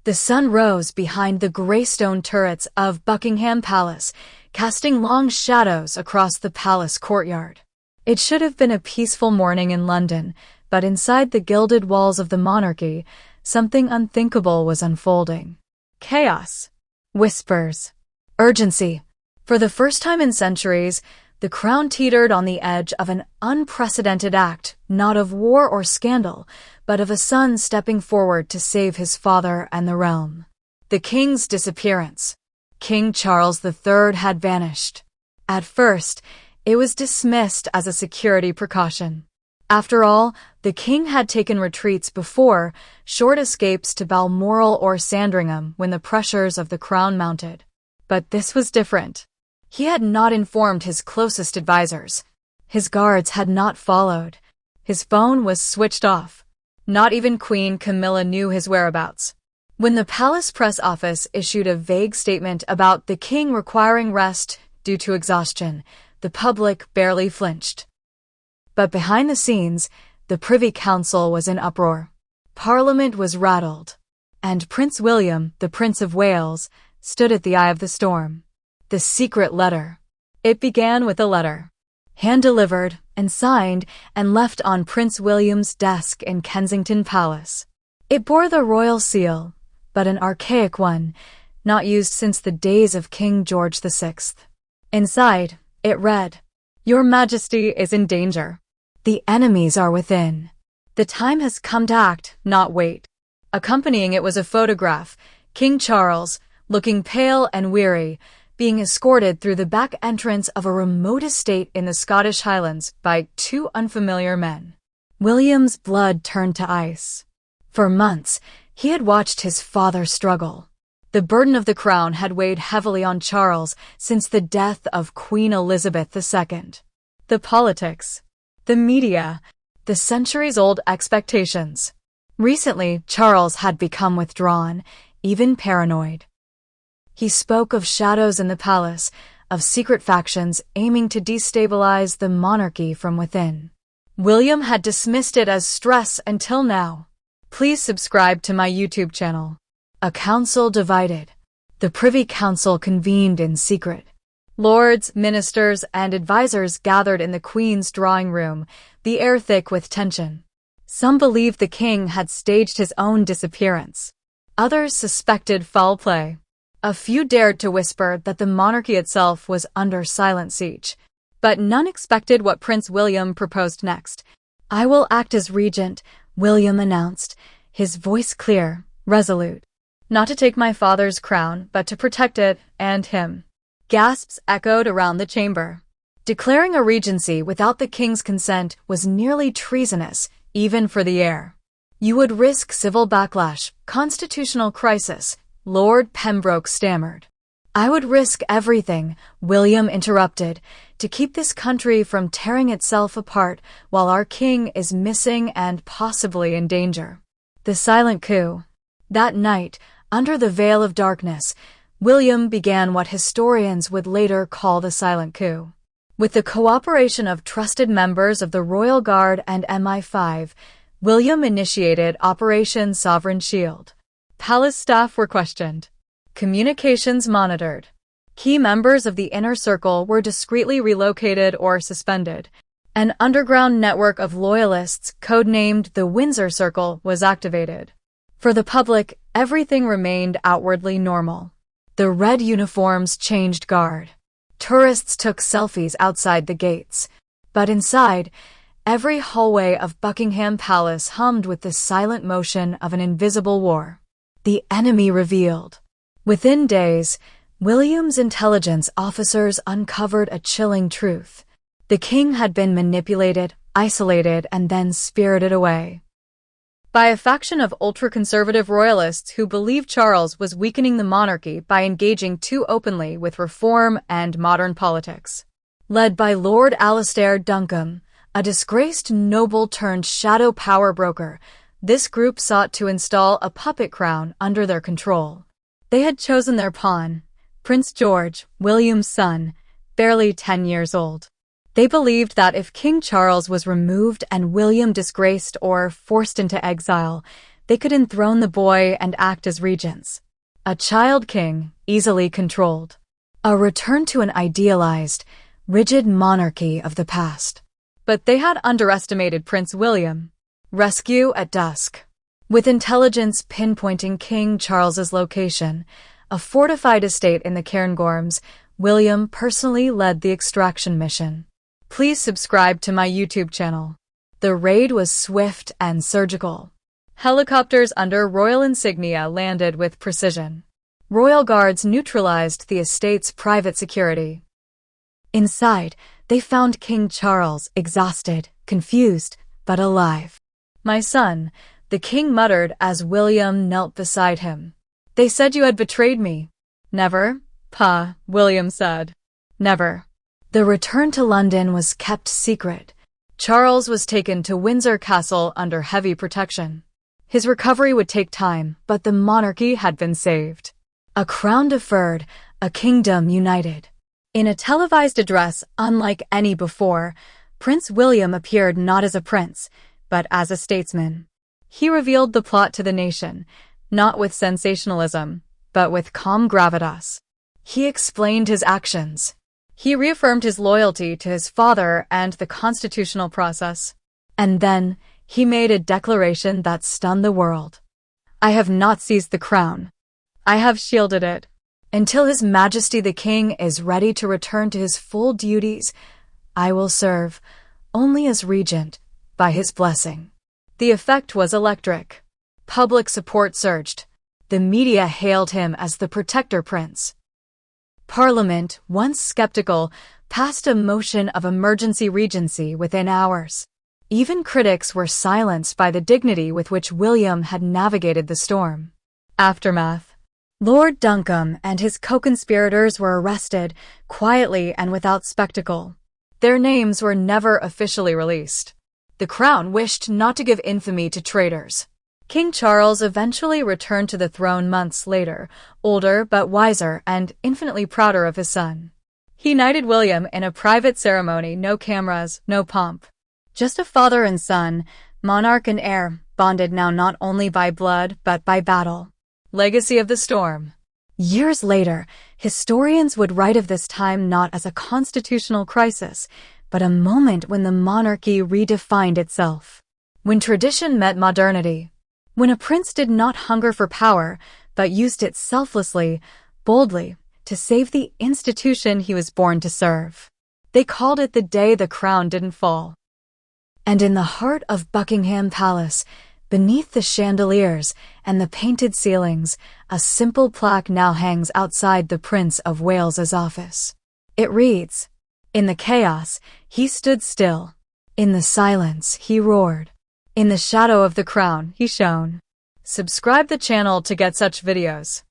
The sun rose behind the grey stone turrets of Buckingham Palace, casting long shadows across the palace courtyard. It should have been a peaceful morning in London, but inside the gilded walls of the monarchy, something unthinkable was unfolding. Chaos. Whispers. Urgency. For the first time in centuries, the crown teetered on the edge of an unprecedented act, not of war or scandal, but of a son stepping forward to save his father and the realm. The king's disappearance. King Charles III had vanished. At first, it was dismissed as a security precaution. After all, the king had taken retreats before, short escapes to Balmoral or Sandringham when the pressures of the crown mounted. But this was different. He had not informed his closest advisors. His guards had not followed. His phone was switched off. Not even Queen Camilla knew his whereabouts. When the palace press office issued a vague statement about the king requiring rest due to exhaustion, the public barely flinched. But behind the scenes, the Privy Council was in uproar. Parliament was rattled. And Prince William, the Prince of Wales, stood at the eye of the storm. The secret letter. It began with a letter, hand-delivered and signed and left on Prince William's desk in Kensington Palace. It bore the royal seal, but an archaic one, not used since the days of King George VI. Inside, it read, "Your Majesty is in danger. The enemies are within. The time has come to act, not wait." Accompanying it was a photograph, King Charles, looking pale and weary, being escorted through the back entrance of a remote estate in the Scottish Highlands by two unfamiliar men. William's blood turned to ice. For months, he had watched his father struggle. The burden of the crown had weighed heavily on Charles since the death of Queen Elizabeth II. The politics, the media, the centuries-old expectations. Recently, Charles had become withdrawn, even paranoid. He spoke of shadows in the palace, of secret factions aiming to destabilize the monarchy from within. William had dismissed it as stress until now. Please subscribe to my YouTube channel. A council divided. The Privy Council convened in secret. Lords, ministers, and advisers gathered in the Queen's drawing room, the air thick with tension. Some believed the king had staged his own disappearance. Others suspected foul play. A few dared to whisper that the monarchy itself was under silent siege. But none expected what Prince William proposed next. "I will act as regent," William announced, his voice clear, resolute. "Not to take my father's crown, but to protect it and him." Gasps echoed around the chamber. Declaring a regency without the king's consent was nearly treasonous, even for the heir. "You would risk civil backlash, constitutional crisis," Lord Pembroke stammered. "I would risk everything," William interrupted, "to keep this country from tearing itself apart while our king is missing and possibly in danger." The silent coup. That night, under the veil of darkness, William began what historians would later call the silent coup. With the cooperation of trusted members of the Royal Guard and MI5, William initiated Operation Sovereign Shield. Palace staff were questioned. Communications monitored. Key members of the inner circle were discreetly relocated or suspended. An underground network of loyalists, codenamed the Windsor Circle, was activated. For the public, everything remained outwardly normal. The red uniforms changed guard. Tourists took selfies outside the gates. But inside, every hallway of Buckingham Palace hummed with the silent motion of an invisible war. The enemy revealed. Within days, William's intelligence officers uncovered a chilling truth. The king had been manipulated, isolated, and then spirited away by a faction of ultra-conservative royalists who believed Charles was weakening the monarchy by engaging too openly with reform and modern politics. Led by Lord Alastair Duncombe, a disgraced noble turned shadow power broker, this group sought to install a puppet crown under their control. They had chosen their pawn, Prince George, William's son, barely 10 years old. They believed that if King Charles was removed and William disgraced or forced into exile, they could enthrone the boy and act as regents. A child king, easily controlled. A return to an idealized, rigid monarchy of the past. But they had underestimated Prince William. Rescue at dusk. With intelligence pinpointing King Charles's location, a fortified estate in the Cairngorms, William personally led the extraction mission. Please subscribe to my YouTube channel. The raid was swift and surgical. Helicopters under royal insignia landed with precision. Royal guards neutralized the estate's private security. Inside, they found King Charles exhausted, confused, but alive. "My son," the king muttered as William knelt beside him. "They said you had betrayed me." "Never, Pa," William said. "Never." The return to London was kept secret. Charles was taken to Windsor Castle under heavy protection. His recovery would take time, but the monarchy had been saved. A crown deferred, a kingdom united. In a televised address unlike any before, Prince William appeared not as a prince, but as a statesman. He revealed the plot to the nation, not with sensationalism, but with calm gravitas. He explained his actions. He reaffirmed his loyalty to his father and the constitutional process. And then, he made a declaration that stunned the world. "I have not seized the crown. I have shielded it. Until His Majesty the King is ready to return to his full duties, I will serve, only as regent, by his blessing." The effect was electric. Public support surged. The media hailed him as the protector prince. Parliament, once skeptical, passed a motion of emergency regency within hours. Even critics were silenced by the dignity with which William had navigated the storm. Aftermath. Lord Buckingham and his co-conspirators were arrested, quietly and without spectacle. Their names were never officially released. The crown wished not to give infamy to traitors. King Charles eventually returned to the throne months later, older but wiser and infinitely prouder of his son. He knighted William in a private ceremony, no cameras, no pomp. Just a father and son, monarch and heir, bonded now not only by blood but by battle. Legacy of the storm. Years later, historians would write of this time not as a constitutional crisis, but a moment when the monarchy redefined itself. When tradition met modernity. When a prince did not hunger for power, but used it selflessly, boldly, to save the institution he was born to serve. They called it the day the crown didn't fall. And in the heart of Buckingham Palace, beneath the chandeliers and the painted ceilings, a simple plaque now hangs outside the Prince of Wales's office. It reads, "In the chaos, he stood still. In the silence, he roared. In the shadow of the crown, he shone." Subscribe the channel to get such videos.